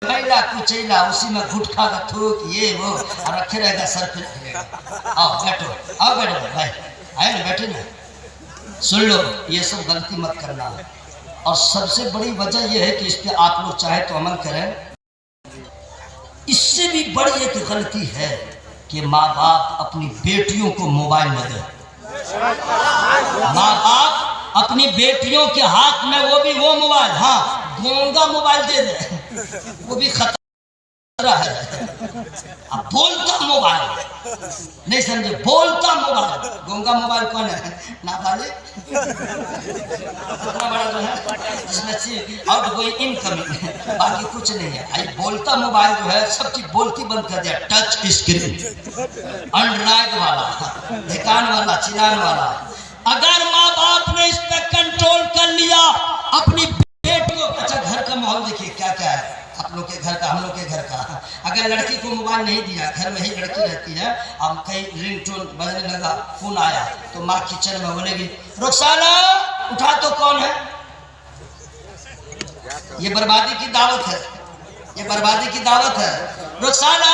महिला कुचैला उसी में गुटखा का थूक ये वो और रखे रहेगा सर पे रखेगा। आओ बैठो भाई, आए ना बैठे ना। सुन लो, ये सब गलती मत करना। और सबसे बड़ी वजह यह है कि इस पे आप लोग चाहे तो अमल करें। इससे भी बड़ी एक गलती है कि माँ बाप अपनी बेटियों को मोबाइल न दें। माँ बाप अपनी बेटियों के हाथ में वो मोबाइल, हाँ गोंगा मोबाइल दे दे, वो भी खतरा है। अब बोलता मोबाइल नहीं समझे, बोलता मोबाइल। गोंगा मोबाइल कौन है? नाबालिग बड़ा जो है जिसमें आउट गोइंग इनकमिंग, बाकी कुछ नहीं है। आई बोलता मोबाइल जो है सब चीज बोलती बंद कर दिया। टच स्क्रीन, एंड्रॉइड वाला, ढिकान वाला, चिलान वाला। अगर माँ बाप ने इस पे कंट्रोल कर लिया अपनी बेटी को। अच्छा घर का माहौल देखिए क्या क्या है, आप लोग के घर का, हम लोग के घर का। अगर लड़की को मोबाइल नहीं दिया, घर में ही लड़की रहती है, अब कहीं रिंगटोन बजने लगा, फोन आया तो माँ किचन में बोलेगी रुखसाना उठा तो कौन है। ये बर्बादी की दावत है, ये बर्बादी की दावत है। रुखसाना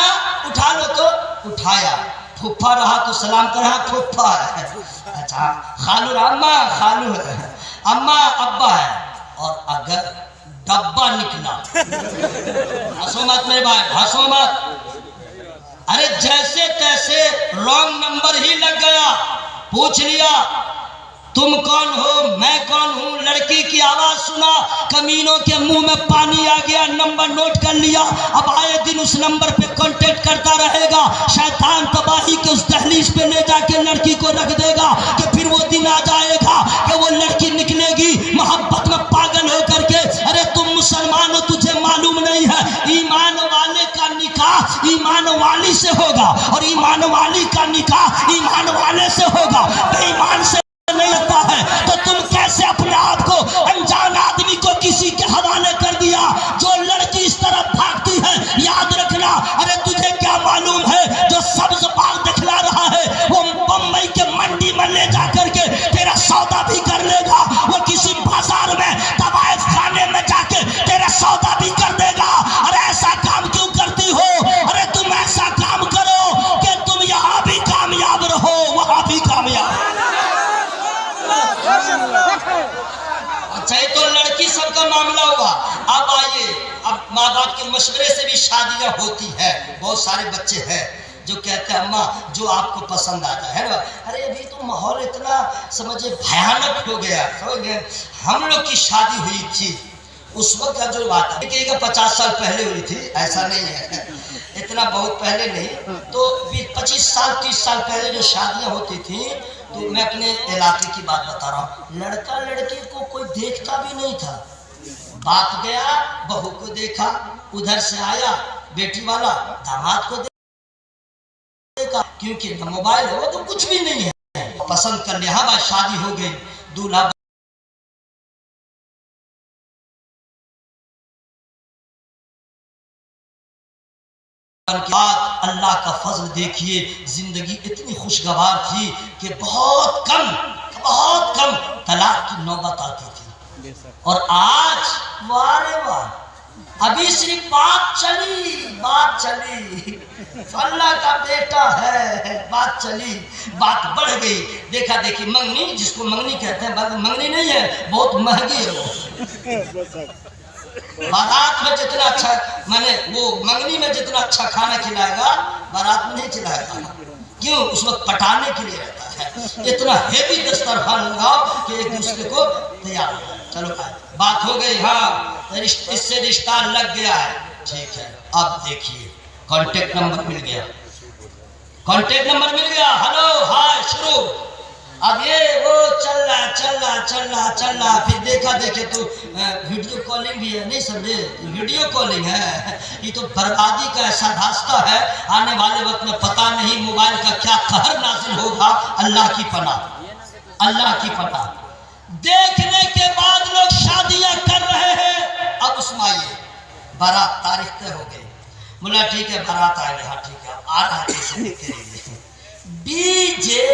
उठा लो तो उठाया, फुफ्फा रहा तो सलाम करा, फुफ्फा है। अच्छा खालू अम्मा, खालू है, अम्मा अब्बा है। और अगर डब्बा निकला, हंसो मत मेरे भाई, हंसो मत। अरे जैसे तैसे रॉन्ग नंबर ही लग गया, पूछ लिया तुम कौन हो, मैं कौन हूँ, लड़की की आवाज सुना, कमीनों के मुंह में पानी आ गया, नंबर नोट कर लिया। अब आए दिन उस नंबर पे कांटेक्ट करता रहेगा। शैतान तबाही के उस दहलीज पे ले जाके लड़की को रख देगा कि फिर वो दिन आ जाएगा कि वो लड़की निकलेगी मोहब्बत में पागल होकर के। अरे तुम मुसलमान हो, तुझे मालूम नहीं है ईमान वाले का निकाह ईमान वाली से होगा और ईमान वाली का निकाह ईमान वाले से होगा। बेईमान से नहीं लगता है तो तुम कैसे अपने आप को अनजान आदमी को किसी के हवाले कर दिया। जो लड़की इस तरफ भागती है याद रखना, अरे तुझे क्या मालूम है जो सब्ज बाल दिखला रहा है वो बम्बई के मंडी में ले जाकर के तेरा सौदा भी कर लेगा। वो किसी बाजार में तवाइफ खाने में जाके तेरा सौदा भी कर देगा। अरे ऐसा काम क्यों करती हो? अरे तुम ऐसा काम करो कि तुम यहाँ भी कामयाब रहो वहां भी कामयाब। अच्छा ये तो लड़की सबका मामला हुआ। अब आइए, अब माँ बाप के मशवरे से भी शादियां होती है। बहुत सारे बच्चे हैं जो कहते हैं अम्मा जो आपको पसंद आता है ना। अरे अभी तो माहौल इतना समझे भयानक हो गया, समझ गए। हम लोग की शादी हुई थी उस वक्त का जो बात है 50 साल पहले हुई थी, ऐसा नहीं है इतना बहुत पहले नहीं, तो 25 साल 30 साल पहले जो शादियां होती थी, तो मैं अपने इलाके की बात बता रहा हूँ। लड़का लड़की को कोई देखता भी नहीं था। बाप गया बहू को देखा, उधर से आया बेटी वाला दामाद को देखा, क्योंकि मोबाइल हो तो कुछ भी नहीं है, पसंद कर लिया। हाँ भाई शादी हो गई, दूल्हा अल्लाह का फजल देखिए, जिंदगी इतनी खुशगवार थी कि बहुत कम तलाक की नौबत आती थी। और आज वारे वाह, अभी सिर्फ बात चली अल्लाह का बेटा है, बात चली, बात बढ़ गई। देखा देखी मंगनी, जिसको मंगनी कहते हैं, मंगनी नहीं है, बहुत महंगी है वो। बारात में जितना अच्छा माने वो मंगनी में जितना अच्छा खाना खिलाएगा बारात में नहीं खिलाएगा। क्यों? उस वक्त पटाने के लिए रहता है। इतना हेवी दस्तरखान लगाओ कि एक दूसरे को तैयार हो जाए। चलो बात हो गई, हाँ इससे रिश्ता लग गया है, ठीक है। अब देखिए कांटेक्ट नंबर मिल गया, हेलो हाय शुरू। अब ये वो चल रहा, फिर देखा देखे तो वीडियो कॉलिंग भी है, नहीं समझे, वीडियो कॉलिंग है। ये तो बर्बादी का ऐसा रास्ता है, आने वाले वक्त में पता नहीं मोबाइल का क्या कहर नाजिल होगा। अल्लाह की पनाह। देखने के बाद लोग शादियां कर रहे हैं। अब उसमें आइए, बारात तारीख तय हो गई, बोला ठीक है बारात आएगी, हाँ ठीक है आ रहा है डीजे।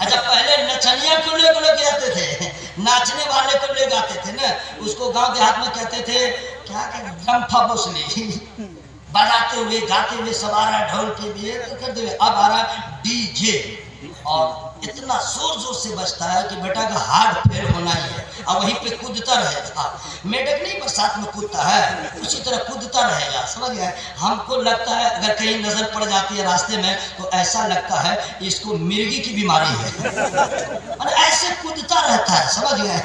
अच्छा पहले नचनिया को लोग कहते थे, नाचने वाले को ले जाते थे ना, उसको गांव देहात में कहते थे क्या जम्फा बोसली, बजाते हुए गाते हुए सब आ रहा है ढोल के लिए करते हुए। अब आ रहा डीजे और इतना जोर जोर से बजता है कि बेटा का हार्ट फेल होना ही है, और वहीं पे कूदता रहेगा। मेढक नहीं बरसात में कूदता है, उसी तरह कूदता रहेगा, समझ गए। हमको लगता है अगर कहीं नजर पड़ जाती है रास्ते में तो ऐसा लगता है इसको मिर्गी की बीमारी है, और ऐसे कूदता रहता है, समझ गए,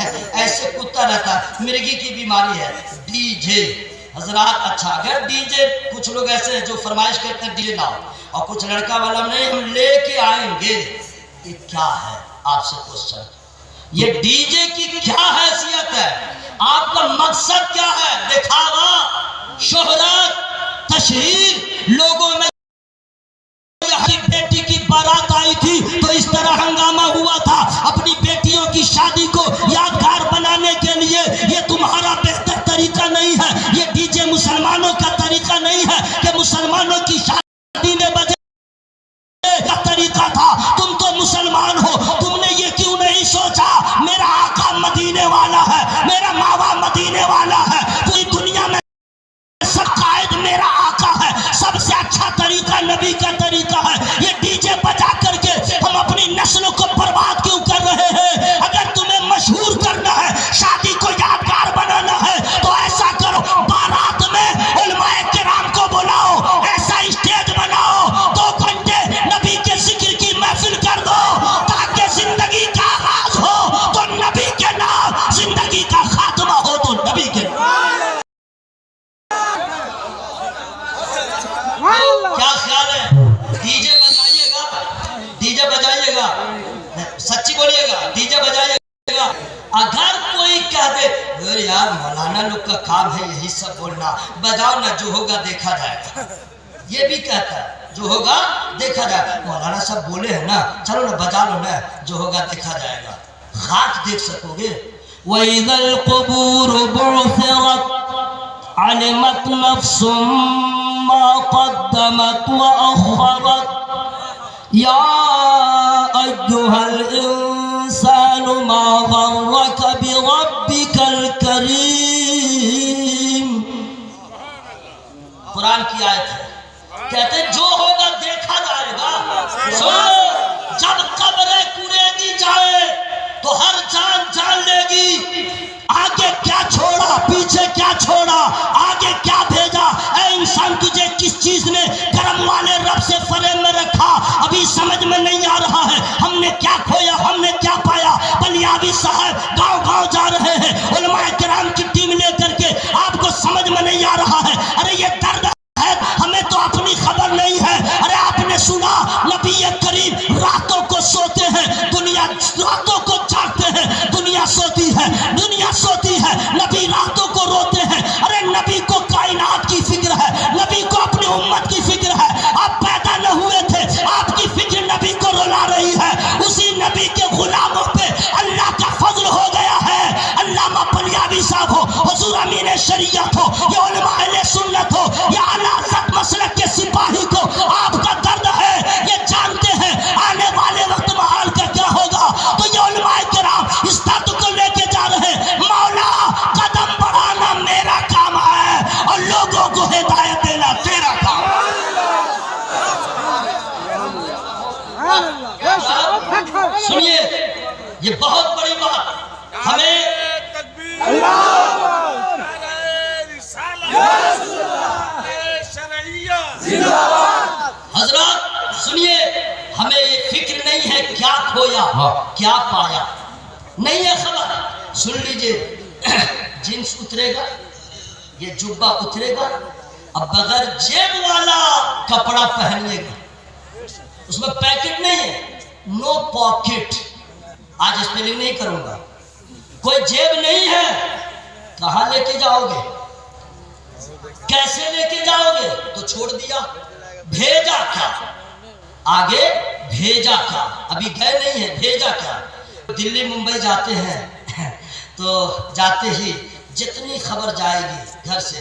ऐसे कूदता रहता है, मिर्गी की बीमारी है। डीजे हजरात, अच्छा अगर डीजे, कुछ लोग ऐसे हैं जो फरमाइश करते हैं डीजे लाओ, और कुछ लड़का वाला नहीं हम लेके आएंगे। ये क्या है आपसे क्वेश्चन, ये डीजे की क्या हैसियत है, आपका मकसद क्या है, दिखावा, शोहरत, तशहीर, लोगों में बेटी की बारात आई थी तो इस तरह हंगामा हुआ था। अपनी बेटियों की शादी को यादगार बनाने के लिए ये तुम्हारा बेहतर तरीका नहीं है, ये डीजे मुसलमानों का तरीका नहीं है कि मुसलमानों की शादी में बजे का तरीका था। तुम तो मुसलमान हो, तुमने ये क्यों नहीं सोचा मेरा आका मदीने वाला है, मेरा मावा मदीने वाला है, पूरी दुनिया में सब कायद मेरा आका है, सबसे अच्छा तरीका नबी का तरीका है। ये डीजे बजा करके हम अपनी नस्लों को बर्बाद क्यों कर रहे हैं। अगर तुम्हें मशहूर करना है, शादी को यादगार बनाना है तो ऐसा करो, बारात में उलमाए किराम को बुलाओ, ऐसा स्टेज बनाओ, 2 घंटे नबी के जिक्र की महफिल कर दो, ताकि जिंदगी का आगाज हो तो नबी के नाम, जिंदगी का खात्मा हो तो नबी के नाम। क्या ख्याल है, डीजे बजाइएगा, डीजे बजाइएगा, सच्ची बोलिएगा, डीजे बजाइएगा। अगर कोई कह दे अरे यार मौलाना लोग का काम है यही सब बोलना, बजाओ ना, जो होगा देखा जाएगा, ये भी कहता है जो होगा देखा जाएगा। मौलाना सब बोले हैं ना, चलो ना बजा लो ना, जो होगा देखा जाएगा। खाक देख सकोगे, वइज़ल क़ुबूर बु'थिरत अलिमत नफ्सुम मा क़द्दमत व अख़रत या अय्युहल इंसानु मा ग़र्रक बिरब्बिकल करीम। कुरान की आयत है, कहते जो होगा देखा जाएगा। सुनो, जब कब्रें कुरेदी जाए तो हर जान जान लेगी आगे क्या छोड़ा, पीछे क्या छोड़ा, आगे क्या भेजा। ऐ इंसान, तुझे किस चीज ने करम वाले रब से फरेब में रखा, अभी समझ में नहीं आ रहा है। हमने क्या खोया, हमने क्या पाया। बलियावी साहब गांव गांव जा रहे हैं, उलमाए किराम की टीम लेकर के, आपको समझ में नहीं आ रहा है। अरे ये दर्द है, हमें तो अपनी खबर नहीं है। अरे आपने सुना नबी करीम रातों को सोते हैं, दुनिया रातों को जागते हैं, दुनिया सोती है, दुनिया सोती है, नबी रातों को रोते हैं। अरे नबी को कायनात की फिक्र है, नबी को अपनी उम्मत की फिक्र है। आप पैदा न हुए थे, आपकी फिक्र नबी को रुला रही है। उसी नबी के गुलामों पे अल्लाह का फजल हो गया है। अल्लामा बलियावी साहब हो, हुजूर अमीन शरीयत हो, या उलमा अहले सुन्नत हो, या आला हज़रत मसलक के सिपाही को आपका दर्द है, ये जानते हैं आने वाले वक्त में हाल का क्या होगा। तो ये उलमाए किराम इस दर्द को लेके जा रहे हैं। मौला कदम बढ़ाना मेरा काम है और लोगों को हिदायत देना तेरा काम है। सुनिए, ये बहुत बड़ी बात हमें हजरत सुनिए, हमें ये फिक्र नहीं है क्या खोया क्या पाया, नहीं है खबर। सुन लीजिए, जींस उतरेगा, ये जुब्बा उतरेगा, अब बगैर जेब वाला कपड़ा पहनिएगा, उसमें पैकेट नहीं है, नो पॉकेट। आज स्पेलिंग नहीं करूंगा, कोई जेब नहीं है, कहां लेके जाओगे, कैसे लेके जाओगे। तो छोड़ दिया, भेजा क्या, आगे भेजा क्या, अभी गए नहीं है, भेजा क्या। दिल्ली मुंबई जाते हैं तो जाते ही जितनी खबर जाएगी घर से,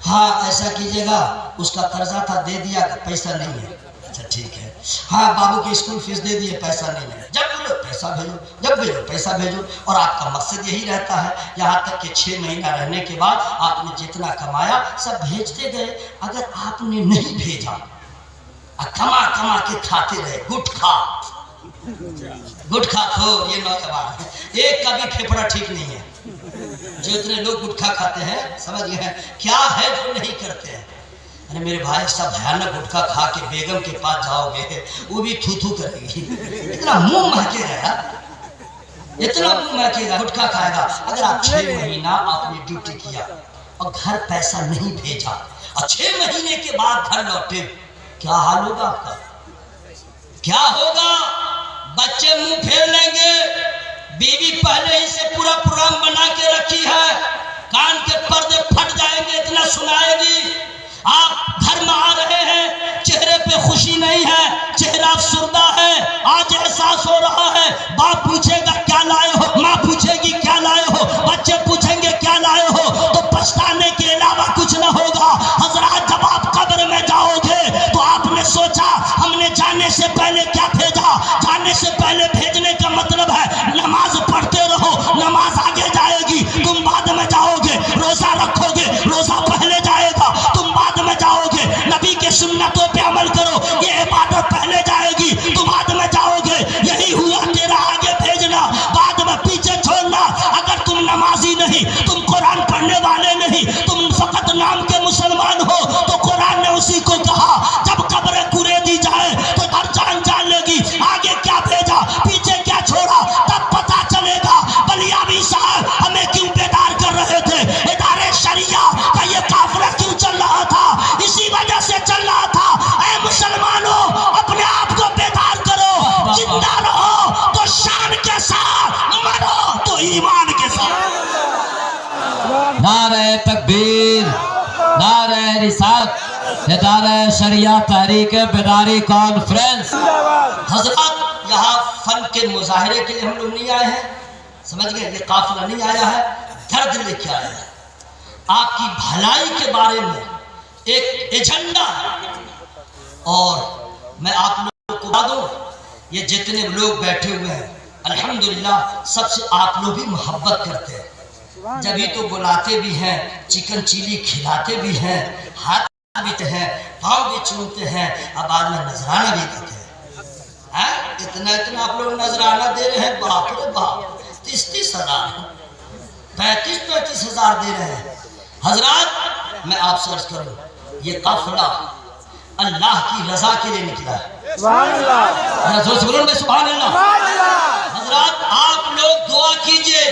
हाँ ऐसा कीजिएगा, उसका कर्जा था दे दिया, पैसा नहीं है, अच्छा ठीक है, हाँ बाबू की स्कूल फीस दे दिए, पैसा नहीं है, जब बोलो पैसा भेजो, जब भेजो पैसा भेजो। और आपका मकसद यही रहता है, यहाँ तक कि 6 महीना रहने के बाद आपने जितना कमाया सब भेजते गए। अगर आपने नहीं भेजा, कमा कमा के खाते रहे, गुटखा खो, ये नौजवान एक का भी फेफड़ा ठीक नहीं है। जो इतने लोग गुटखा खाते हैं, समझ गए क्या है जो नहीं करते हैं। अरे मेरे भाई, सब भयानक गुटखा खा के बेगम के पास जाओगे, वो भी थू थू करेगी, इतना मुंह महकेगा यार, इतना मुंह महकेगा, गुटखा खाएगा। अगर आप 6 महीना आपने ड्यूटी किया और घर पैसा नहीं भेजा और 6 महीने के बाद घर लौटे, क्या हाल होगा आपका? क्या होगा? बच्चे मुंह फेर लेंगे, बीवी पहले ही से पूरा प्रोग्राम बना के रखी है, कान के पर्दे फट जाएंगे, इतना सुनाएगी। आप घर में आ रहे हैं, चेहरे पे खुशी नहीं है, चेहरा अफसरदा है, आज एहसास हो रहा है। बाप पूछेगा क्या लाए हो, माँ पूछेगी क्या लाए हो, बच्चे पूछेंगे क्या लाए हो, तो पछताने के अलावा कुछ न होगा। हजरात, जब आप कब्र में जाओगे तो आपने सोचा हमने जाने से पहले क्या भेजा। जाने से पहले भेजने का मतलब है नमाज पढ़ते रहो, नमाज आगे जाएगी, तुम बाद में जाओगे। रोजा रखोगे, रोजा पहले जाएगा, तुम बाद में जाओगे। नबी के सुन्नतों पे अमल करो, ये इबादत पहले जाएगी, तुम बाद में जाओगे। यही हुआ तेरा आगे भेजना, बाद में पीछे छोड़ना। अगर तुम नमाजी नहीं, तुम कुरान पढ़ने वाले नहीं, तुम फकत नाम के मुसलमान हो, तो कुरान ने उसी को कहा जब कब्र कुरे दी जाए तो हर जान जान लेगी आगे क्या भेजा, पीछे क्या छोड़ा, तब पता चलेगा। बलियावी साहब हमें क्यों बेदार कर रहे थे, इदारे शरिया का ये काफिला क्यों चल रहा था, इसी वजह से चल रहा था। ऐ मुसलमानों, अपने आप को बेदार करो, जिंदा रहो तो शान के साथ, मरो तो ईमान के साथ। नारे तकबीर, नारे रिसालत, इदारे शरिया तहरीक बेदारी कॉन्फ्रेंस। हजरत, यहाँ फन के मुजाहरे के लिए हम लोग नहीं आए हैं, समझ गए? ये काफिला नहीं आया है, दर्द लेके आया है। आपकी भलाई के बारे में एक एजेंडा है। और मैं आप लोगों को बता दूं, ये जितने लोग बैठे हुए हैं अल्हम्दुलिल्लाह सबसे आप लोग भी मोहब्बत करते हैं, जब तो बुलाते भी हैं, चिकन चिली खिलाते भी हैं, हाथ भी हैं, पाँव भी चूमते हैं, अब बाद में नजराना भी देते हैं। इतना इतना आप लोग नजराना दे रहे हैं, बाप रे बाप, 30-30 हजार, 35-35 हजार दे रहे हैं। हजरात, मैं आपसे अर्ज करूं, ये काफिला अल्लाह की रजा के लिए निकला है। सुभान अल्लाह। हजरात, आप लोग दुआ कीजिए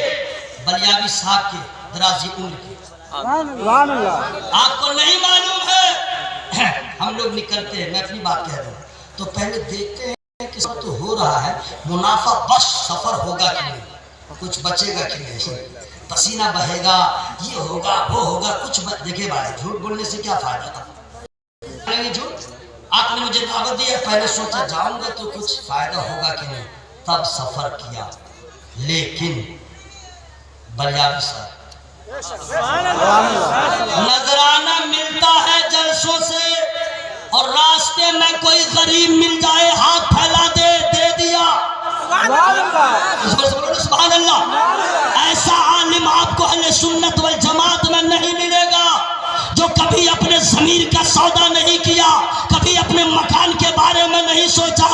बलियावी साहब के दराजी उम्र की। आपको नहीं मालूम है, हम लोग निकलते हैं, मैं अपनी बात कह रहा हूँ, तो पहले देखते हैं कि सब तो हो रहा है, मुनाफा बस सफर होगा कि नहीं, कुछ बचेगा कि नहीं, पसीना बहेगा, ये होगा वो होगा, कुछ देखिए भाई, झूठ बोलने से क्या फायदा। झूठ, आपने मुझे दावत दी है, पहले सोचा जाऊंगा तो कुछ फायदा होगा कि नहीं, तब सफर किया। लेकिन बलियावी साहब, नजराना मिलता है जलसों से, और रास्ते में कोई गरीब मिल जाए, हाथ फैला दे दिया। सुभान अल्लाह। ऐसा आलिम आपको अहले सुन्नत वल जमात में नहीं मिलेगा, जो कभी अपने ज़मीर का सौदा नहीं किया, कभी अपने मकान के बारे में नहीं सोचा।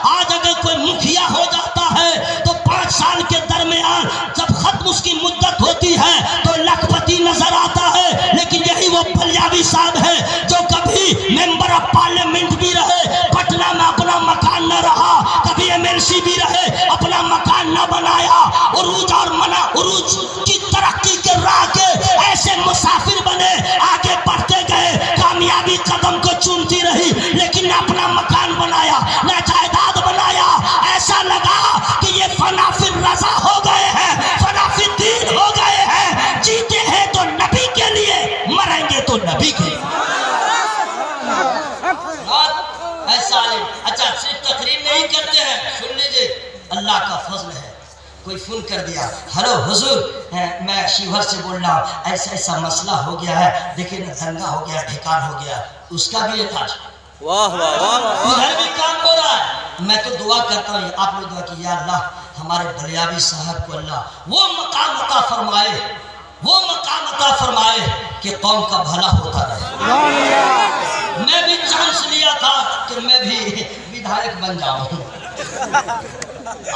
आज अगर कोई मुखिया हो जाता है तो 5 साल के दरमियान जब खत्म उसकी मुद्दत होती है तो लखपति नजर आता है। लेकिन यही वो बलियावी साहब है जो कभी मेंबर ऑफ पार्लियामेंट भी रहे, पटना में अपना मकान न रहा, कभी MLC भी रहे, अपना मकान न बनाया, उरूज और मना उरूज की तरक्की के राह के ऐसे मुसाफिर बने, आगे बढ़ते गए, कामयाबी कदम को चूमती रही, लेकिन अपना मकान बनाया, न जायदाद बनाया। ऐसा लगा कि ये फना फिर रजा हो गए हैं, फना फिर दीन हो गए हैं। जीते हैं तो नबी के लिए, मरेंगे तो नबी के लिए। ऐसा अच्छा, सिर्फ तकरीर नहीं करते हैं, सुन लीजिए, अल्लाह का फजल है। कोई फोन कर दिया, हेलो हुजूर, मैं शिवहर से बोल रहा हूँ, ऐसा ऐसा मसला हो गया है, देखिए ना, दंगा हो गया, ढिकान हो गया, उसका भी इलाज वाह वाह वाह वाह। उधर भी काम हो रहा है। मैं तो दुआ करता हूँ, आप लोग दुआ की, या अल्लाह हमारे बलियावी साहब को अल्लाह वो मकाम अता फरमाए, वो मकाम अता फरमाए कि कौम का भला होता रहे। मैं भी चांस लिया था कि मैं भी विधायक बन जाऊं।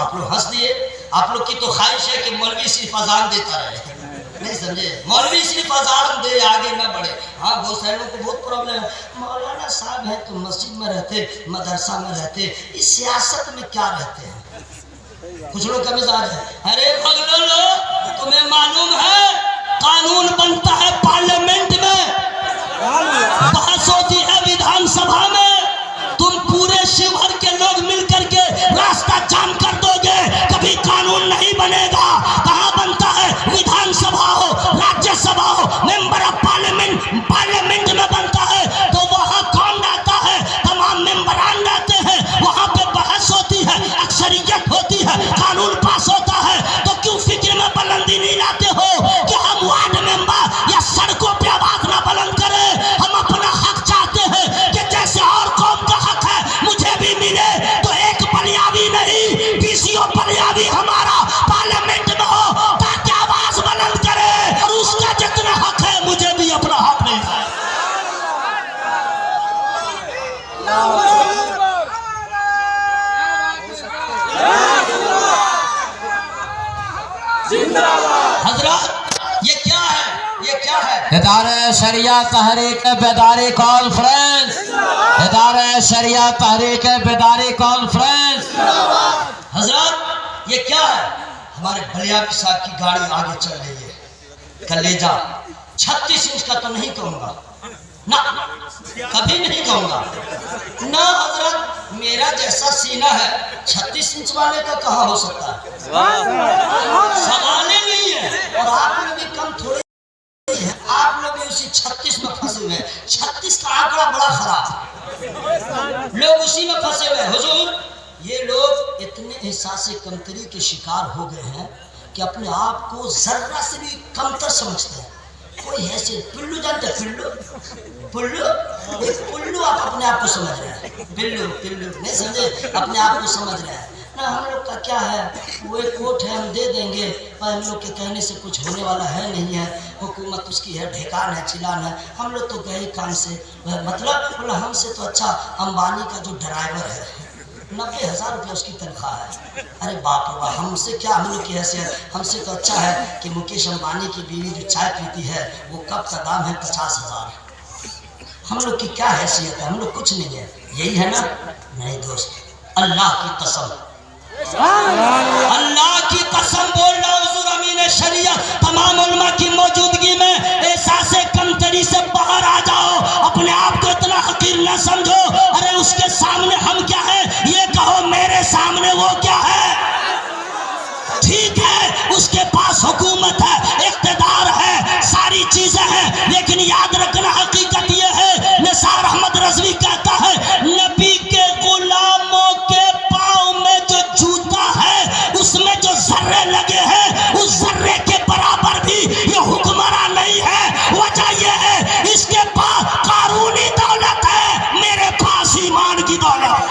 आप लोग हंस दिए। आप लोग की तो ख्वाहिश है कि मौलवी सिर्फ अजान देता रहे, नहीं समझे? मौलवी सिर्फ अजान दे, आगे न बढ़े। हाँ, बहुत सारे लोगों को बहुत प्रॉब्लम है, मौलाना साहब है तो मस्जिद में रहते, मदरसा में रहते, इस सियासत में क्या रहते हैं? कुछ लोग का मिजाज है, अरे पगलो, तुम्हें मालूम है कानून बनता है पार्लियामेंट में, बहस होती है विधानसभा में, तुम पूरे शिवहर के लोग मिलकर के रास्ता जाम कर दोगे, कभी कानून नहीं बनेगा। कहाँ बनता है? विधानसभा हो, राज्यसभा हो, मेंबर ऑफ पार्लियामेंट में बनता है। तो वहाँ कौन रहता है? तमाम मेंबरान रहते हैं, वहाँ पे बहस होती है, अक्सरियत होती है, कानून पास होता है। तो क्यों फिक्र में बुलंदी नहीं लाते हो कि हम वार्ड मेंबर या सड़कों पे आवाज ना बुलंद करें? हम अपना हक चाहते हैं कि जैसे और कौम का हक है मुझे भी मिले, तो एक बलियावी नहीं, 20 बलियावी हमारा पार्लियामेंट में हो ताकि आवाज बुलंद करे, और उसका जितना हक है मुझे भी अपना हक मिलता है। हजरत, ये क्या है? ये क्या है? इदारे शरिया तहरीक बेदारी कॉन्फ्रेंस, इदारे शरिया तहरीक बेदारी कॉन्फ्रेंस। हजरत, ये क्या है? हमारे बलियावी साहब की गाड़ी आगे चल रही है, कलेजा 36 इंच का तो नहीं कहूंगा ना, कभी नहीं कहूंगा ना हजरत। मेरा जैसा सीना है 36 इंच वाले का कहाँ हो सकता है? सवाल ही नहीं है। और आप लोग भी कम थोड़े हैं, आप लोग भी उसी 36 में फंसे हुए हैं। 36 का आंकड़ा बड़ा खराब, लोग उसी में फंसे हुए हैं। हुजूर, ये लोग इतने एहसास कमतरी के शिकार हो गए हैं कि अपने आप को जर्रा से भी कमतर समझते हैं। कोई ऐसे पिल्लू, जानते हैं पिल्लू? पुल्लू, एक पुल्लू आप अपने आप को समझ रहे हैं, पिल्लू पिल्लू नहीं समझे, अपने आप को समझ रहे हैं ना। हम लोग का क्या है, वो एक वोट है, हम दे देंगे, पर हम लोग के कहने से कुछ होने वाला है नहीं है। हुकूमत उसकी है, ढेकान है, चिलान है, हम लोग तो गए काम से। मतलब बोला हमसे तो अच्छा अंबानी का जो ड्राइवर है, 90,000 रुपया उसकी तनख्वाह है। अरे बाप रे बाप, हमसे क्या, हम लोग की हैसियत, हमसे तो अच्छा है कि मुकेश अंबानी की बीवी जो चाय पीती है वो कप का दाम है 50,000। हम लोग की क्या हैसियत है? हम लोग कुछ नहीं है, यही है ना? नहीं दोस्त, अल्लाह की कसम, अल्लाह की कसम बोल रहा हूं, हुजूर अमीन शरीयत तमाम उलमा की मौजूदगी में एहसास कमतरी से बाहर आ जाओ, अपने आप को इतना हकीर न समझो। अरे उसके सामने हम क्या है ये कहो, मेरे सामने वो क्या है? ठीक है, उसके पास हुकूमत है, इख्तिदार है, सारी चीजें हैं, लेकिन याद रखना हकीकत ये है, निसार अहमद रज़वी कहता है, नबी के गुलामों के पाँव में जो जूता है उसमें जो जर्रे लगे हैं उस जर्रे के बराबर भी ये हुक्मरान नहीं है। वजह ये है इसके पास कानूनी दौलत है, मेरे पास ईमान की दौलत।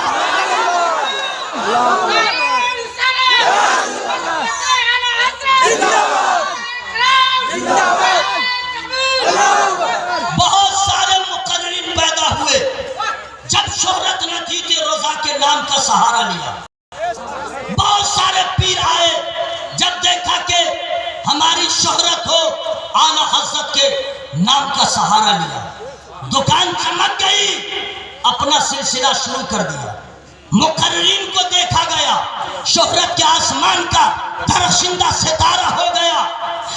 बहुत सारे मुकर्रिर पैदा हुए, जब शोहरत न थी कि रोजा के नाम का सहारा लिया। बहुत सारे पीर आए, जब देखा कि हमारी शोहरत हो, आला हज़रत के नाम का सहारा लिया। दुकान चमक गई, अपना सिलसिला शुरू कर दिया। मुकर्रिरीन को देखा गया, शोहरत के आसमान का दरअशिंदा सितारा हो गया।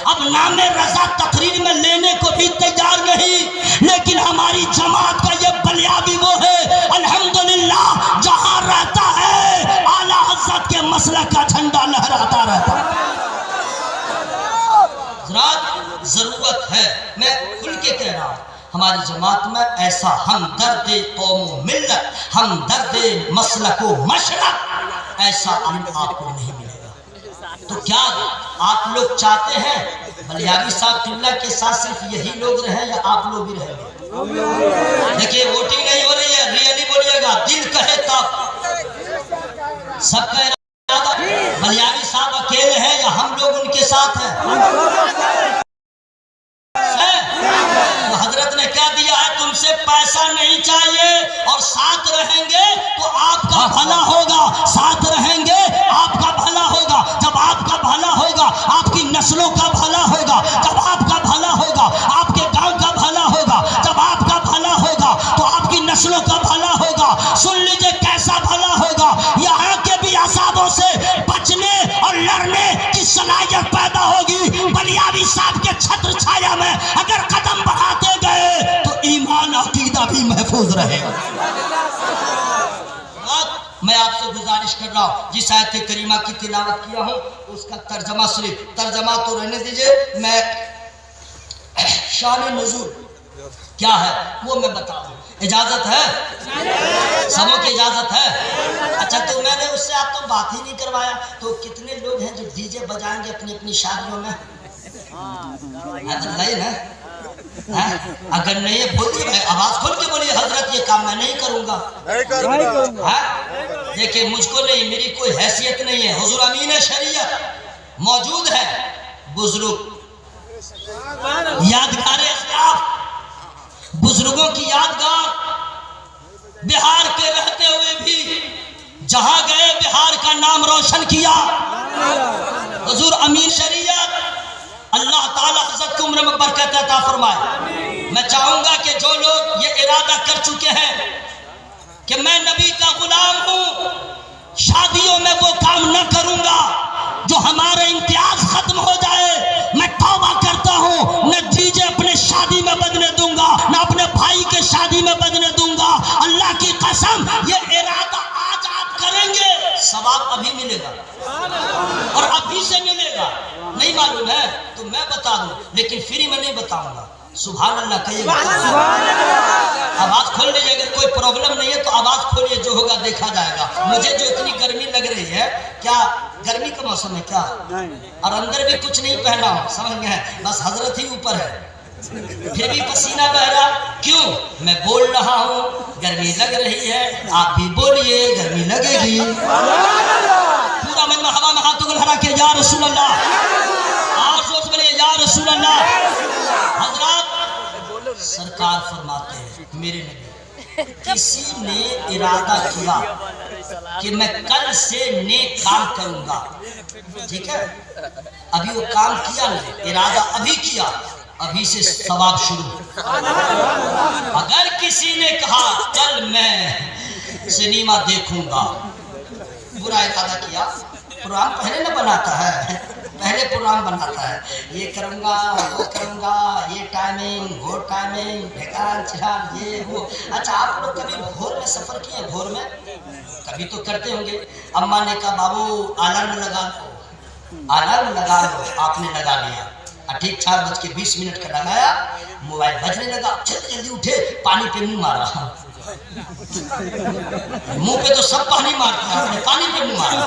अब नामे रजा तकरीर में लेने को भी तैयार नहीं, लेकिन हमारी जमात का ये बलियावी वो है अल्हम्दुलिल्लाह, जहां रहता है आला हज़रत के मसलक का झंडा लहराता रहता है। जरूरत है, मैं खुल के कह रहा हूं, हमारी जमात में ऐसा हमदर्द कौम मिल्लत, हमदर्द मसलको मशरक, ऐसा इल्म आपको नहीं मिलेगा। तो क्या आप लोग चाहते हैं बलियावी साहब किबला के साथ सिर्फ यही लोग रहे या आप लोग भी रहेंगे? देखिए वोटिंग नहीं हो रही है, रियली करेगा, दिल कहे तब। सबका इरादा, बलियारी साहब अकेले हैं या हम लोग उनके साथ हैं? तो हजरत ने क्या दिया है, तुमसे पैसा नहीं चाहिए और साथ रहेंगे तो आपका भला होगा, साथ रहेंगे आपका भला होगा। जब आपका भला होगा आपकी नस्लों का भला होगा, जब आपका भला होगा आपके गांव का भला होगा, जब आपका भला होगा तो आपकी नस्लों का भला होगा। सुन लीजिए कैसा भला होगा, यहाँ के भी असाबों से बचने और लड़ने की सलाहियत पैदा होगी। बलियावी साहब के छत्र छाया में अगर कदम बढ़ाते गए तो ईमान अकीदा भी महफूज रहेगा। मैं आपसे गुजारिश कर रहा हूँ, जिस आयत करीमा की तिलावत किया हूँ उसका तर्जमा सुनिए। तर्जमा तो रहने दीजिए, मैं शान नुज़ूल क्या है वो मैं बता दूँ। इजाजत है? सबों की इजाजत है? अच्छा, तो मैंने उससे आप तो बात ही नहीं करवाया। तो कितने लोग हैं जो डीजे बजाएंगे अपनी अपनी शादियों में? नहीं ना? अगर नहीं है बोलिए, आवाज खोल के बोलिए, हजरत ये काम मैं नहीं करूंगा, नहीं करूंगा। देखिए मुझको नहीं, मेरी कोई हैसियत नहीं है। हुजूर अमीन शरीयत मौजूद है, बुजुर्ग यादगार अस्लाफ, बुजुर्गों की यादगार, बिहार के रहते हुए भी जहां गए बिहार का नाम रोशन किया। हुजूर अमीन शरीयत, अल्लाह ताला हज़रत को उम्र में बरकत अता फरमाए। मैं चाहूंगा कि जो लोग ये इरादा कर चुके हैं कि मैं नबी का गुलाम हूं, शादियों में वो काम न करूंगा जो हमारे इम्तियाज खत्म हो जाए। मैं तौबा करता हूं, न डीजे अपने शादी में बजने दूंगा, न अपने भाई के शादी में बजने दूंगा। अल्लाह की कसम, ये इरादा आज आप करेंगे, सवाब अभी मिलेगा और अभी से मिलेगा। नहीं मालूम है तो मैं बता दूं, लेकिन फ्री में नहीं बताऊंगा। सुभान अल्लाह कहिएगा। आवाज खोल लीजिए, अगर कोई प्रॉब्लम नहीं है तो आवाज खोलिए, जो होगा देखा जाएगा। मुझे जो इतनी गर्मी लग रही है, क्या गर्मी का मौसम है क्या? और अंदर भी कुछ नहीं पहना हूं, समझ गए? बस हजरत ही ऊपर है, फिर भी पसीना बह रहा। क्यों? मैं बोल रहा हूँ, गर्मी लग रही है, आप भी बोलिए, गर्मी लगेगी। पूरा मजमा हवा में हाथों को लहरा के या रसूल अल्लाह, और सोच बोलिए या रसूल अल्लाह। हजरत सरकार फरमाते हैं, मेरे नबी, किसी ने इरादा किया कि मैं कल से नेक काम करूंगा, ठीक है, अभी वो काम किया नहीं, इरादा अभी किया, अभी से सवाब शुरू। अगर किसी ने कहा कल मैं सिनेमा देखूंगा, बुरा इरादा किया, प्रोग्राम पहले न बनाता है, पहले प्रोग्राम बनाता है, ये करूंगा वो करूंगा, ये टाइमिंग वो टाइमिंग, ढेकान चिरान ये वो। अच्छा, आप लोग कभी भोर में सफर किए? भोर में कभी तो करते होंगे। अम्मा ने कहा बाबू अलार्म लगा लो, अलार्म लगा लो, आपने लगा लिया, ठीक 4:20 का लगाया, मोबाइल बजने लगा, जल्दी जल्दी उठे, पानी पे मुंह मारा। मुंह पे तो सब पानी मारते हैं, अपने पानी पे मुंह मारा,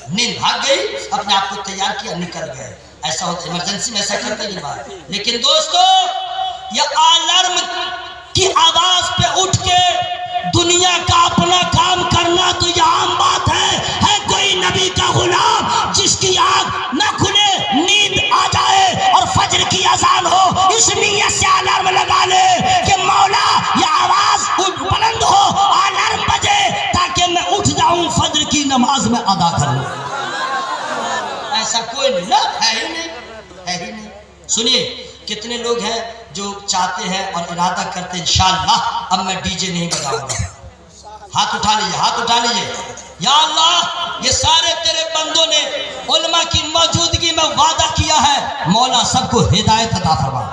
नींद भाग गई, अपने आप को तैयार किया, निकल गए। ऐसा होता, इमरजेंसी में ऐसा करते नहीं बात। लेकिन दोस्तों, ये अलार्म की आवाज पे उठ के दुनिया का अपना काम करना तो ये आम बात है कोई नबी का गुलाम जिसकी आंख न खुले, नींद आ जाए और फजर की अजान हो, इस नीयत से अलार्म लगा ले कि मौला ये आवाज बुलंद हो, अलार्म बजे ताकि मैं उठ जाऊं, फजर की नमाज में अदा कर लूं। ऐसा कोई नहीं ना, है ही नहीं, है ही नहीं। सुनिए, कितने लोग हैं जो चाहते हैं और इरादा करते हैं इंशाअल्लाह अब मैं डीजे नहीं बजाऊंगा। हाथ उठा लीजिए, हाथ उठा लीजिए। या अल्लाह, ये सारे तेरे बंदों ने उलमा की मौजूदगी में वादा किया है, मौला सबको हिदायत अता फरमा।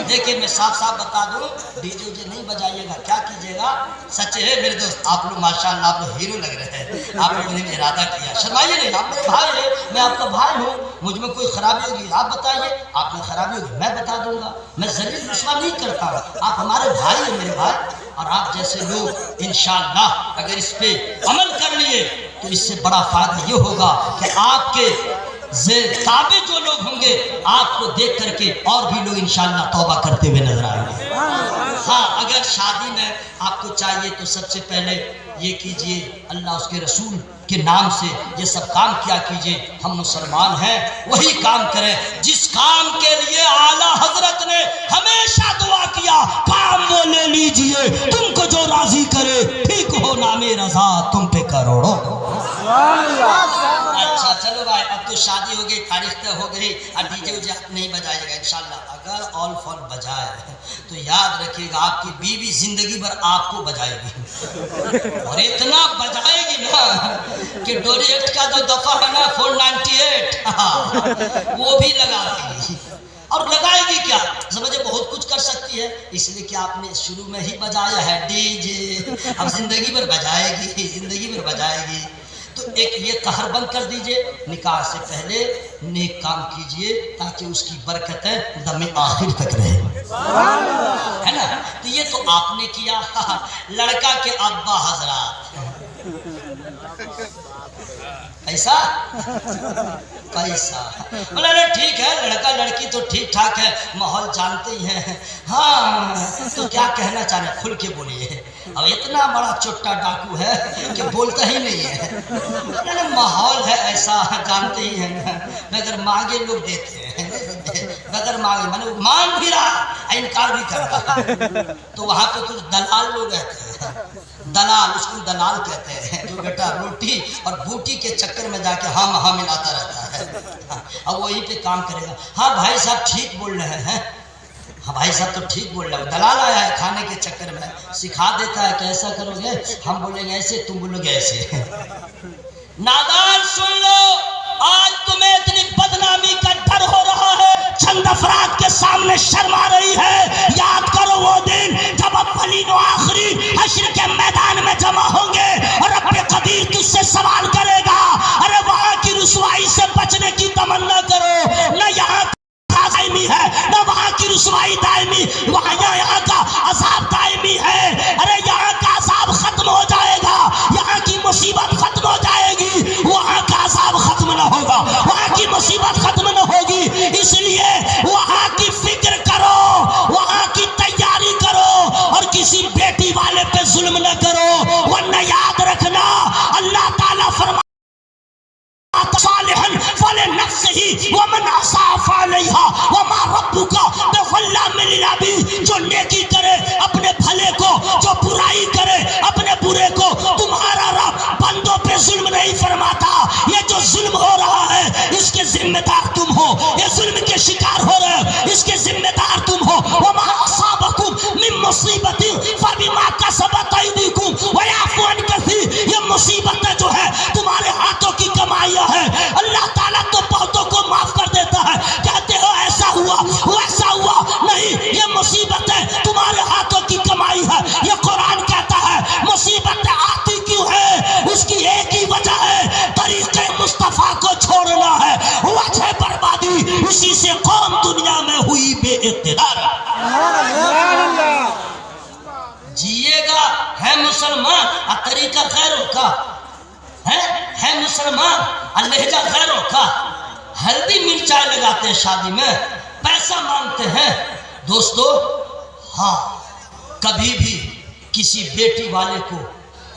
देखिए मैं साफ साफ बता दूं, डीजे उजे नहीं बजाइएगा, क्या कीजिएगा? सच है मेरे दोस्त, आप लोग माशाअल्लाह आप लोग हीरो लग रहे हैं, आप लोगों ने इरादा किया, शर्माइए नहीं, आप मेरे भाई है, मैं आपका भाई हूँ, मुझ में कोई खराबी होगी आप बताइए, आप में खराबी होगी मैं बता दूंगा, मैं जलील रुस्वा नहीं करता हूँ, आप हमारे भाई हैं मेरे भाई। और आप जैसे लोग इंशाअल्लाह अगर इस पे अमल कर लिए तो इससे बड़ा फायदा ये होगा कि आपके ताबे जो लोग होंगे आपको देख करके और भी लोग इंशाअल्लाह तौबा करते हुए नजर आएंगे। हाँ, अगर अगर शादी में आपको चाहिए तो सबसे पहले ये कीजिए, अल्लाह उसके रसूल के नाम से ये सब काम किया कीजिए। हम मुसलमान हैं, वही काम करें जिस काम के लिए आला हजरत ने हमेशा दुआ किया, काम वो ले लीजिए तुमको जो राजी करे, ठीक हो नामे रजा तुम पे करोड़ों। अच्छा चलो भाई, अब तो शादी हो गई, तारीख तय हो गई, अब डीजे उजे आप नहीं बजाएगा इंशाल्लाह। अगर ऑल फॉल बजाए तो याद रखिएगा आपकी बीवी जिंदगी भर आपको बजाएगी, और इतना बजाएगी ना कि डोरी एक्ट का जो दफा है ना 498 वो भी लगा देगी। और लगाएगी क्या, समझे बहुत कुछ कर सकती है, इसलिए कि आपने शुरू में ही बजाया है डीजे, अब जिंदगी भर बजाएगी, जिंदगी भर बजाएगी। तो एक ये कहर बंद कर दीजिए, निकाह से पहले नेक काम कीजिए ताकि उसकी बरकतें दमे आखिर तक रहे, है ना। तो ये तो आपने किया, लड़का के अब्बा हजरात पैसा पैसा बोला अरे ठीक है, लड़का लड़की तो ठीक ठाक है, माहौल जानते ही हैं। हाँ तो क्या कहना चाह रहे, खुल के बोलिए। अब इतना बड़ा चुट्टा डाकू है कि बोलता ही नहीं है, माहौल है ऐसा, जानते ही हैं। अगर मांगे लोग देते हैं, अगर मांगे मैंने मांग भी रहा, इनकार भी कर रहा, तो वहां पे कुछ दलाल लोग रहते हैं, दलाल, उसको दलाल कहते हैं, जो बेटा रोटी और बूटी के चक्कर में जाके हाँ मिलाता रहता है। अब वही पे काम करेगा। हाँ भाई साहब ठीक बोल रहे हैं, हाँ भाई साहब तो ठीक बोल रहे हो, दलाल आया है खाने के चक्कर में, सिखा देता है कि ऐसा करोगे, हम बोलेंगे ऐसे, तुम बोलोगे ऐसे। नादान सुन लो, आज तुम्हें इतनी बदनामी का डर हो रहा है, चंद अफराद के सामने शर्मा रही है। याद करो वो दिन जब अव्वलीन व आखिरीन हश्र के मैदान में जमा होंगे और रब्बे कदीर तुझसे सवाल करेगा। अरे वहां की रुसवाई से बचने की तमन्ना करो, न यहाँ दायमी है न वहां की रुसवाई दायमी, यहाँ का अजाब दायमी है। अरे यहाँ का अजाब खत्म हो जाएगा, यहाँ की मुसीबत खत्म हो जाएगी, वहां का अजाब खत्म न होगा, वहां की मुसीबत खत्म न होगी। इसलिए वहां की फिक्र करो, वहां की तैयारी करो, और किसी बेटी वाले पे जुल्म न करो, वरना याद रखना अल्लाह ताला फरमा जो नेकी करे अपने भले को, जो बुराई करे अपने बुरे को, तुम्हारा रब बंदों पे जुल्म नहीं फरमाता। ये जो जुल्म हो रहा है इसके जिम्मेदार तुम हो, ये जुल्म के शिकार हो रहे हो इसके जिम्मेदार तुम हो। वमा असाबकुम मिन मुसीबतिन फबिमा कसबत अयदीकुम व याफू अन कसीर, ये मुसीबतें जो है तुम्हारे हाथों की कमाइयां है। अल्लाह ताला तो बहुतों को माफ कर देता है, कहते हो ऐसा हुआ वैसा हुआ, नहीं, ये मुसीबतें तुम्हारे हाथों की कमाई है। ये कुरान कहता है मुसीबतें आती क्यों है, उसकी एक ही वजह है, तरीके मुस्तफा को छोड़ना है, वजह बर्बादी उसी से कौम दुनिया में हुई बेइख्तियार। जिएगा है मुसलमान, और तरीका गैरों का है मुसलमान, और लहजा गैरों का। हल्दी मिर्चाई लगाते हैं शादी में, पैसा मांगते हैं। दोस्तों हाँ, कभी भी किसी बेटी वाले को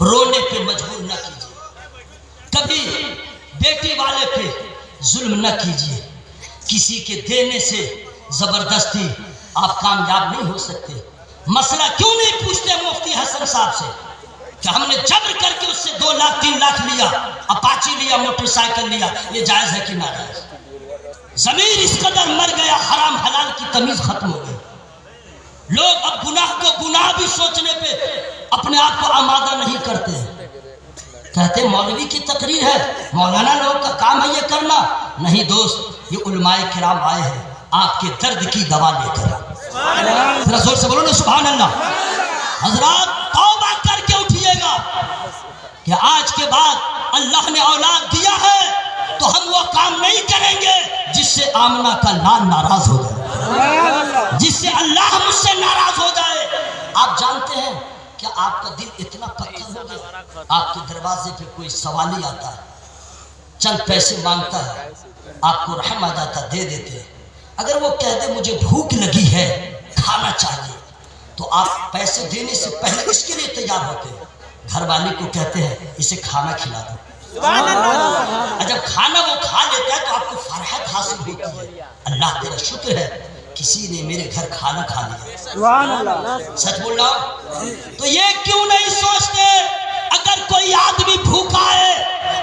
रोने पे मजबूर न कीजिए, कभी बेटी वाले पे जुल्म न कीजिए। किसी के देने से जबरदस्ती आप कामयाब नहीं हो सकते। मसला क्यों नहीं पूछते मुफ्ती हसन साहब से कि हमने जबर करके उससे 2 लाख 3 लाख लिया, अपाची लिया, मोटरसाइकिल लिया, ये जायज है कि ना जायज? जमीर इस कदर मर गया, हराम हलाल की तमीज खत्म हो गई। लोग अब गुनाह को गुनाह भी सोचने पे अपने आप को आमादा नहीं करते हैं। कहते मौलवी की तकरीर है, मौलाना लोग का काम है ये करना। नहीं दोस्त, ये उलमाए किराम आए हैं आपके दर्द की दवा लेकर। जरा जोर से बोलो ना सुभान अल्लाह। हजरात तौबा करके उठिएगा कि आज के बाद अल्लाह ने औलाद दिया है तो हम वो काम नहीं करेंगे जिससे आमना का लाल नाराज हो जाए, जिससे अल्लाह मुझसे नाराज हो जाए। आप जानते हैं क्या आपका दिल इतना पत्थर हो गया, आपके दरवाजे पे कोई सवाली आता है, चंद पैसे मांगता है, आपको रहम आ जाता, दे देते हैं। अगर वो कह दे मुझे भूख लगी है, खाना चाहिए, तो आप पैसे देने से पहले इसके लिए तैयार होते हैं। घर वाले को कहते हैं इसे खाना खिला दो, जब खाना वो खा लेता है तो आपको फरहत हासिल होती है। अल्लाह तेरा शुक्र है किसी ने मेरे घर खाना खा लिया। सच बोल रहा हूं। तो ये क्यों नहीं सोचते अगर कोई आदमी भूखा है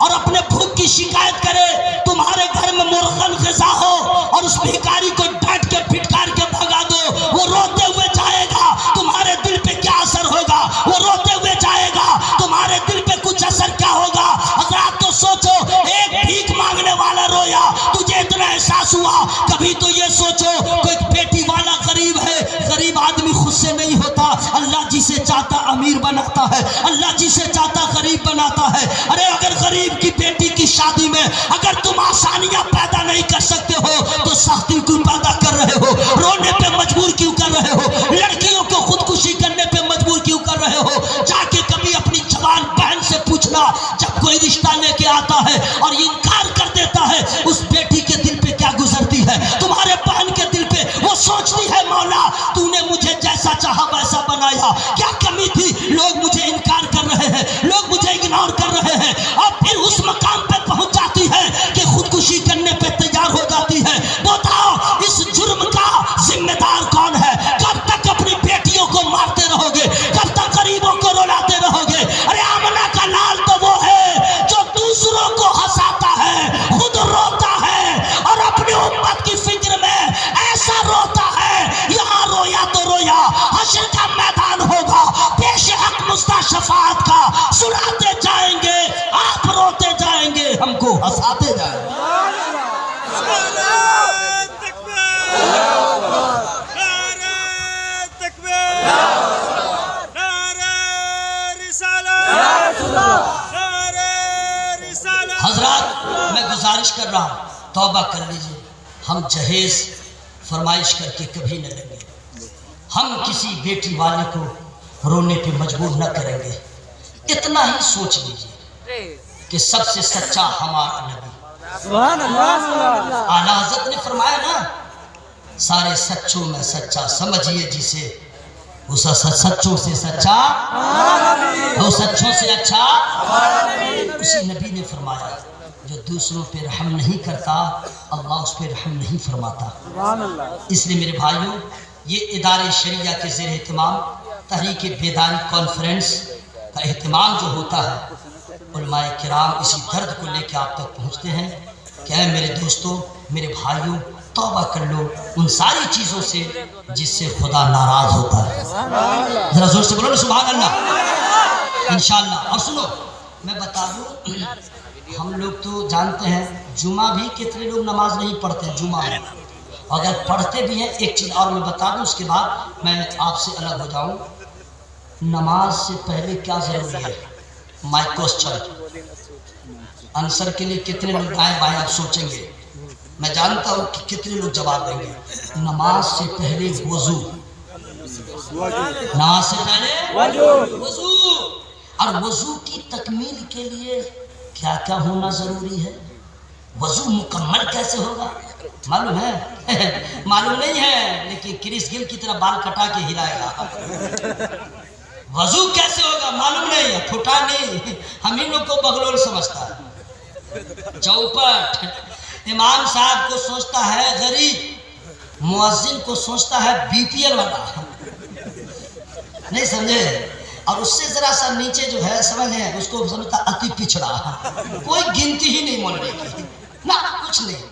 और अपने भूख की शिकायत करे, तुम्हारे घर में मुर्गन ग़िज़ा हो और उस भिखारी को डांट के फिटकार के भगा दो, वो रोते हुए जाएगा, तुम्हारे दिल पे क्या असर होगा? वो रोते हुए जाएगा, तुम्हारे दिल पे कुछ असर क्या होगा? अगर आप तो सोचो, एक भीख मांगने वाला रोया, तुझे इतना एहसास हुआ? कभी तो ये सोचो कोई बेटी वाला गरीब है, गरीब आदमी खुद से नहीं होता, अल्लाह जिसे चाहता अमीर बनाता है, अल्लाह जिसे चाहता गरीब बनाता है। अरे अगर गरीब की बेटी की शादी में अगर तुम आसानियां पैदा नहीं कर सकते हो तो सख्ती क्यों पैदा कर रहे हो? रोने पे मजबूर क्यों कर रहे हो? लड़कियों को खुदकुशी करने पे मजबूर क्यों कर रहे हो? जाके कभी अपनी जवान बहन से पूछना, जब कोई रिश्ता लेके आता है और इनकार कर देता है, उस बेटी के दिल पे क्या गुजरती है? तुम्हारे बहन के दिल पे वो सोचती है मौला तूने मुझे जैसा चाहा वैसा बनाया, क्या कमी थी? लोग मुझे इनकार कर रहे हैं, लोग मुझे इग्नोर कर रहे हैं, और फिर उस मकाम पे पहुंच जाती है कि खुदकुशी करने पे तैयार हो जाती है। बताओ इस जुर्म का जिम्मेदार कौन है? कब तक अपनी बेटियों को मारते रहोगे? कब तक गरीबों को रुलाते रहोगे? अरे आमना का लाल तो वो है जो दूसरों को हंसाता है, खुद रोता है और अपनी उम्मत की फिक्र में ऐसा रोता है, यहाँ रोया तो रोया, हश्र का मैदान होगा, पेश हक मुस्ता शफाअत का सुनाते जाएंगे, आप रोते जाएंगे, हमको हंसाते जाएंगे। हजरात मैं गुजारिश कर रहा हूँ, तौबा कर लीजिए, हम जहेज फरमाइश करके कभी न लेंगे, हम किसी बेटी वाले को रोने पे मजबूर न करेंगे। इतना ही सोच लीजिए कि सबसे सच्चा हमारा नबी आला हज़रत ने फरमाया ना, सारे सच्चों में सच्चा समझिए जिसे, उस सच्चों से सच्चा, उस सच्चों से अच्छा। उसी नबी ने फरमाया जो दूसरों पे रहम नहीं करता अल्लाह उस पर रहम नहीं फरमाता। इसलिए मेरे भाइयों, ये इदारे शरिया के ज़ेर एहतमाम तहरीक बेदारी कॉन्फ्रेंस का एहतमाम जो होता है, उलमाए किराम इसी दर्द को लेकर आप तक पहुँचते हैं कि ऐ मेरे दोस्तों, मेरे भाइयों, तौबा कर लो उन सारी चीज़ों से जिससे खुदा नाराज़ होता है। जरा जोर से बोलो ना सुभान अल्लाह, इंशाअल्लाह। और सुनो मैं बता दूँ, हम लोग तो जानते हैं जुमा भी कितने लोग नमाज नहीं पढ़ते हैं जुमा में, अगर पढ़ते भी हैं। एक चीज़ और मैं बता दूँ, उसके बाद मैं आपसे अलग हो जाऊँ। नमाज से पहले क्या ज़रूरी है? माई क्वेश्चन आंसर के लिए कितने लोग दाएं बाएं आप सोचेंगे, मैं जानता हूँ कि कितने लोग जवाब देंगे। नमाज से पहले वजू, नमाज से पहले वजू, और वजू की तकमील के लिए क्या क्या होना जरूरी है? वजू मुकम्मल कैसे होगा मालूम है? मालूम नहीं है, लेकिन क्रिस गिल की तरह बाल कटा के हिलाएगा। वजू कैसे होगा मालूम नहीं है, फुटा नहीं, हम ही लोग को बगलोल समझता है। चौपट इमाम साहब को सोचता है गरीब, मुअज्जिन को सोचता है बीपीएल वाला, नहीं समझे? और उससे जरा सा नीचे जो है समझे, उसको समझता अति पिछड़ा, कोई गिनती ही नहीं मोहल्ले की ना, कुछ नहीं।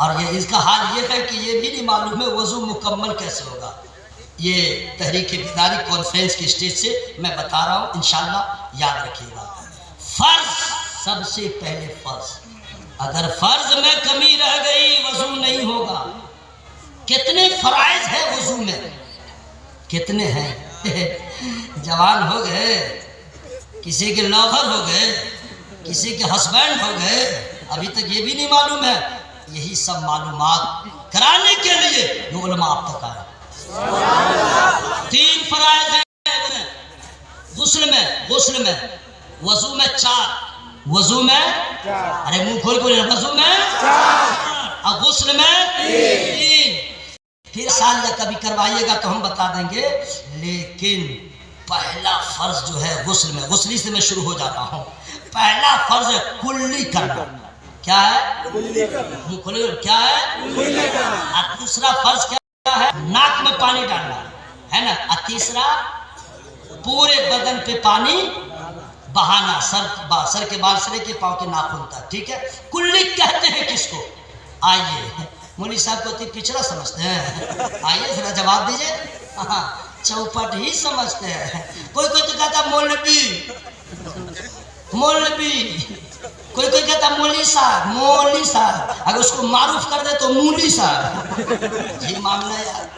और ये इसका हाल ये है कि ये भी नहीं मालूम है वजू मुकम्मल कैसे होगा। ये तहरीक बेदारी कॉन्फ्रेंस के स्टेज से मैं बता रहा हूँ, इंशाल्लाह याद रखिएगा। फर्ज सबसे पहले फर्ज, अगर फर्ज में कमी रह गई वजू नहीं होगा। कितने फराइज है वजू में? कितने हैं? जवान हो गए, किसी के लवर हो गए, किसी के हस्बैंड हो गए, अभी तक ये भी नहीं मालूम है। यही सब मालूमात कराने के लिए ये उलमा आप तक आए। 3 फराइज है गुस्ल में, वजू में 4, वजू में, अरे मुंह खोल खोल, वजू में 4 और गुस्ल में 3। फिर साल या कभी करवाइएगा तो हम बता देंगे। लेकिन पहला फर्ज जो है गुस्ल में, गुस्ली से मैं शुरू हो जाता हूँ। पहला फर्ज है कुल्ली करना। क्या है? मुकुल्ली। क्या है? और दूसरा फर्ज क्या है? नाक में पानी डालना है ना। और तीसरा पूरे बदन पे पानी बहाना, सर के बाल से लेके पाँव के नाखून तक। ठीक है, कुल्ली कहते हैं किसको? आइए, मौलवी साहब को पिछड़ा समझते हैं, आइए जरा जवाब दीजिए। हाँ, चौपट ही समझते हैं। कोई कोई तो कहता मौलवी, मौलवी, कोई कोई कहता मौली साहब, मौली साहब। अगर उसको मारूफ कर दे तो मूली साहब। ये मामला यार,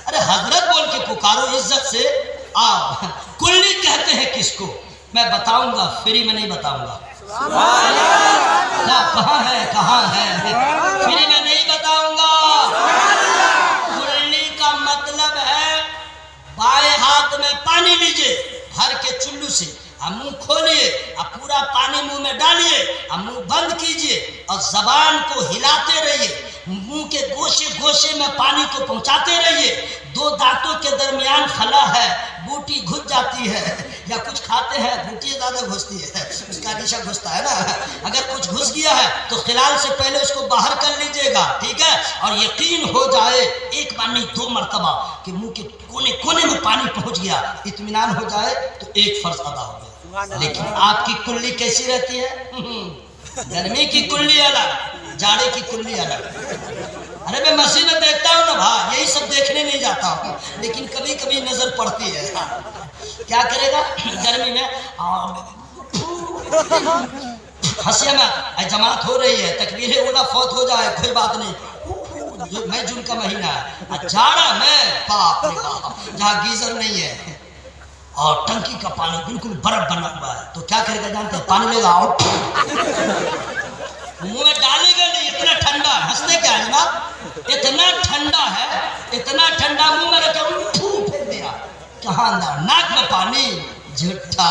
अरे हजरत बोल के पुकारो, इज्जत से आओ। कुल्ली कहते हैं किसको? मैं बताऊंगा, फ्री में नहीं बताऊंगा। कहाँ है, कहाँ है? फ्री में नहीं बताऊंगा। कुल्ली का मतलब है बाएं हाथ में पानी लीजिए भर के चुल्लू से, मुंह खोलिए, पूरा पानी मुंह में डालिए, मुंह बंद कीजिए और जबान को हिलाते रहिए। मुंह के गोशे गोशे में पानी को पहुंचाते रहिए। दो दांतों के दरमियान खला है, बूटी घुस जाती है, या कुछ खाते हैं बूटी ज्यादा घुसती है, उसका रेशा घुसता है ना। अगर कुछ घुस गया है तो खिलाल से पहले उसको बाहर कर लीजिएगा। ठीक है, और यकीन हो जाए एक बार नहीं 2 मरतबा कि मुंह के कोने कोने में पानी पहुंच गया, इत्मीनान हो जाए तो एक फर्ज अदा हो गया। लेकिन आपकी कुल्ली कैसी रहती है? गर्मी की कुल्ली अलग, जाड़े की कुल्ली अलग। अरे मैं मस्जिद में देखता हूँ ना भाई, यही सब देखने नहीं जाता हूँ, लेकिन कभी कभी नजर पड़ती है। क्या करेगा गर्मी में? हंसिया में जमात हो रही है, तकबीर उला फौत हो जाए कोई बात नहीं, मई जून का महीना है। जाड़ा में बाप रे बाप, जहाँ गीजर नहीं है और टंकी का पानी बिल्कुल बर्फ बना हुआ है, तो क्या करेगा जानते हैं? पानी लेगा और मुंह में डालेगा नहीं, इतना ठंडा है। हंसते क्या है जनाब? इतना ठंडा है, इतना ठंडा, मुंह में रखे फेंक दिया। कहाँ अंदर? नाक में पानी। झूठा।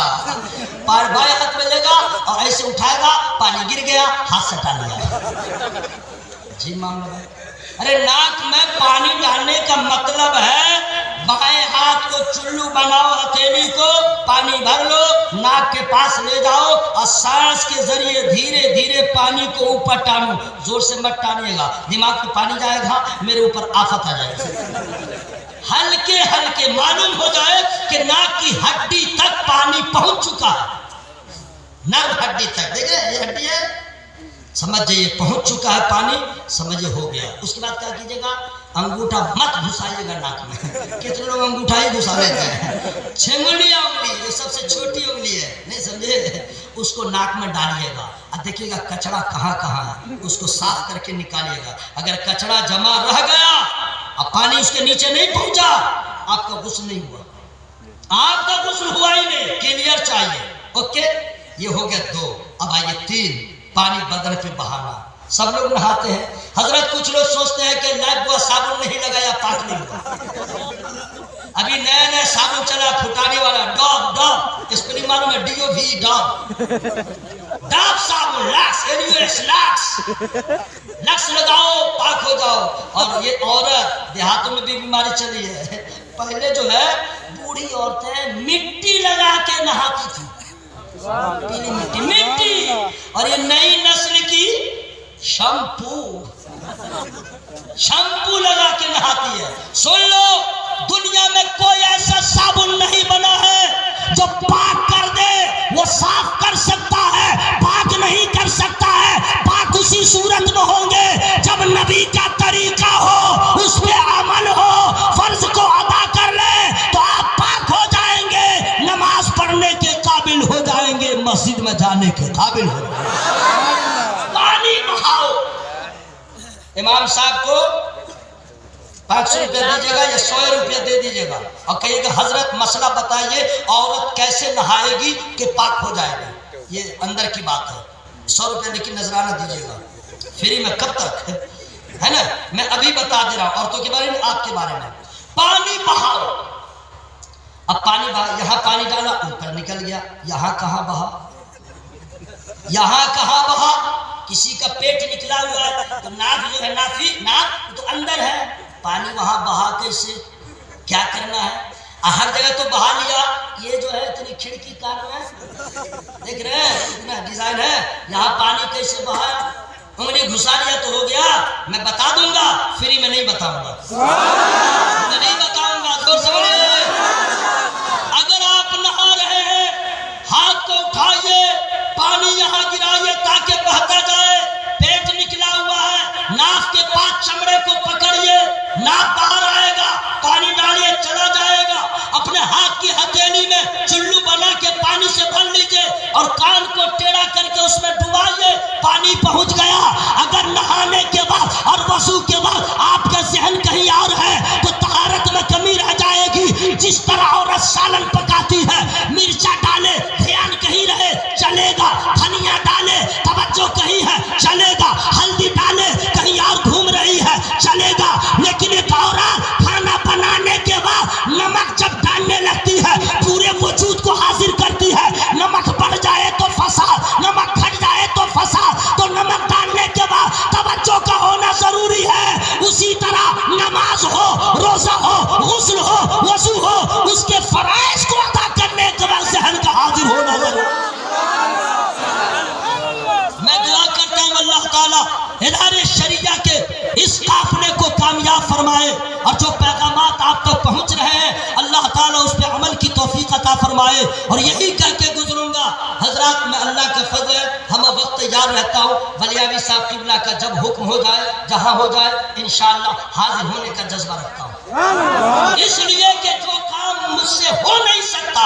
बाएं हाथ में लेगा और ऐसे उठाएगा, पानी गिर गया, हाथ से डाल लिया। जी मामला। अरे नाक में पानी डालने का मतलब है बाएं हाथ को चुल्लू बनाओ, हथेली को पानी भर लो, नाक के पास ले जाओ और सांस के जरिए धीरे धीरे पानी को ऊपर टानो। जोर से मत टानिएगा, दिमाग में पानी जाएगा, मेरे ऊपर आफत आ जाएगी। हल्के हल्के मालूम हो जाए कि नाक की हड्डी तक पानी पहुंच चुका है, नर्व हड्डी तक। देख रहे ये हड्डी है, समझ जाइए पहुंच चुका है पानी, समझिए हो गया। उसके बाद क्या कीजिएगा? अंगूठा मत घुसाइएगा नाक में। कितने लोग अंगूठा ही घुसा लेते हैं। छेंगुलिया उंगली, जो सबसे छोटी उंगली है, नहीं समझे, उसको नाक में डालिएगा और देखिएगा कचरा कहाँ कहाँ है, उसको साफ करके निकालिएगा। अगर कचरा जमा रह गया और पानी उसके नीचे नहीं पहुंचा, आपका गुस्ल नहीं हुआ, आपका गुस्ल हुआ ही नहीं, क्लियर चाहिए। ओके, ये हो गया 2। अब आइए 3, पानी बदन पे बहाना। सब लोग नहाते हैं। हजरत कुछ लोग सोचते हैं कि लाइफ बुआ साबुन नहीं लगाया पाक नहीं हुआ। अभी नया नया साबुन चला फुटाने वाला, डॉग स्पेलिंग मालूम है? DOV, डॉग साबुन, लक्स लगाओ पाक हो जाओ। और ये औरत देहातों में भी बीमारी चली है। पहले जो है बूढ़ी औरतें मिट्टी लगा के नहाती थी, पीली मिट्टी मिट्टी। और ये नई नस्ल की शैम्पू लगा के नहाती है। सुन लो, दुनिया में कोई ऐसा साबुन नहीं बना है जो पाक कर दे। वो साफ कर सकता है, पाक नहीं कर सकता है। पाक उसी सूरत में होंगे जब नबी का तरीका हो, उस पे अमल हो, फर्ज को अदा कर ले तो आप पाक हो जाएंगे, नमाज पढ़ने के काबिल हो जाएंगे, मस्जिद में जाने के काबिल हो जाएंगे। पानी बहाओ। इमाम साहब को 500 रुपया दीजिएगा या 100 रुपया दे दीजिएगा और कहिएगा हजरत मसला बताइए, औरत कैसे नहाएगी कि पाक हो जाएगी। ये अंदर की बात है। 100 रुपया लेकिन नजराना दीजिएगा, फ्री में। कब तक है ना? मैं अभी बता दे रहा हूँ औरतों के बारे में, आपके बारे में। पानी बहाओ। अब पानी बहा, यहाँ पानी डाला, ऊपर निकल गया, यहाँ कहाँ बहा, यहाँ कहाँ बहा। किसी का पेट निकला हुआ है तो नाक जो है, नाक तो अंदर है, पानी वहां बहा कैसे, क्या करना है? हर जगह तो बहा लिया, ये जो है इतनी खिड़की कार में देख रहे हैं इतना डिजाइन है, यहाँ पानी कैसे बहाया? उंगली घुसा लिया तो हो गया। मैं बता दूंगा, फ्री में नहीं बताऊंगा, मैं नहीं बताऊंगा। जोर से बोलिए। अगर आप नहा रहे हैं, हाथ को उठाइए, पानी यहाँ गिराइए ताकि बहता जाए। पेट निकला हुआ है, नाक के पास चमड़े को पकड़िए, नाक बाहर आएगा, पानी डालिए, चला जाएगा। अपने हाथ की हथेली में चुल्लू बना के पानी से भर लीजिए और कान को टेढ़ा करके उसमें डुबाइए, पानी पहुंच गया। अगर नहाने के बाद और वजू के बाद आपका जहन कहीं और है तो तहारत में कमी रह जाएगी। जिस तरह औरत सालन पकाती है, मिर्चा डाले ध्यान कहीं रहे चलेगा, धनिया डाले तवज्जो कहीं है चलेगा, हल्दी डाले कहीं और घूम रही है चलेगा। लेकिन एक औरत खाना बनाने के बाद नमक जब डालने लगती है, पूरे वजूद को हाजिर करती है। नमक बढ़ जाए तो फसाद, नमक घट जाए तो फसाद। तो नमक डालने के बाद तवज्जो का होना जरूरी है। उसी तरह नमाज हो, रोजा हो, गुस्ल हो, वजू हो, उसके फराइज को अदा करने के बाद जहन का हाजिर होना जरूरी। मैं दुआ करता हूं अल्लाह ताला इदारे शरिया के इस काफिले को कामयाब फरमाए और जो पैगामात आप तक पहुंच रहे हैं अल्लाह ताला उस पर अमल की तौफीक अता फरमाए। और यही कह के गुजरूंगा हजरात, मैं अल्लाह का फजल है हम वक्त तैयार रहता हूँ। वलियावी साहब किबला का जब हुक्म हो जाए, जहाँ हो जाए, इंशाअल्लाह हाजिर होने का जज्बा रखता हूँ। इसलिए कि जो काम मुझसे हो नहीं सकता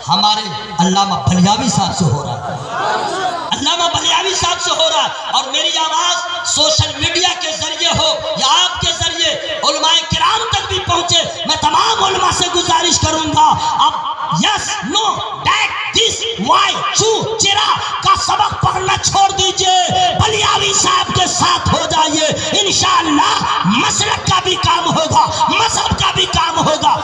हमारे अल्लामा बलियावी साहब से हो रहा है, अल्लामा बलियावी साहब से हो रहा है। और मेरी आवाज सोशल मीडिया के जरिए हो या आपके जरिए उलमाए किराम तक भी पहुंचे, मैं तमाम उलमा से गुजारिश करूंगा अब yes know that this why चू चिरा का सबक पढ़ना छोड़ दीजिए, बलियावी साहब के साथ हो जाइए। इंशाअल्लाह मसलक का भी काम होगा, मजहब का भी काम होगा।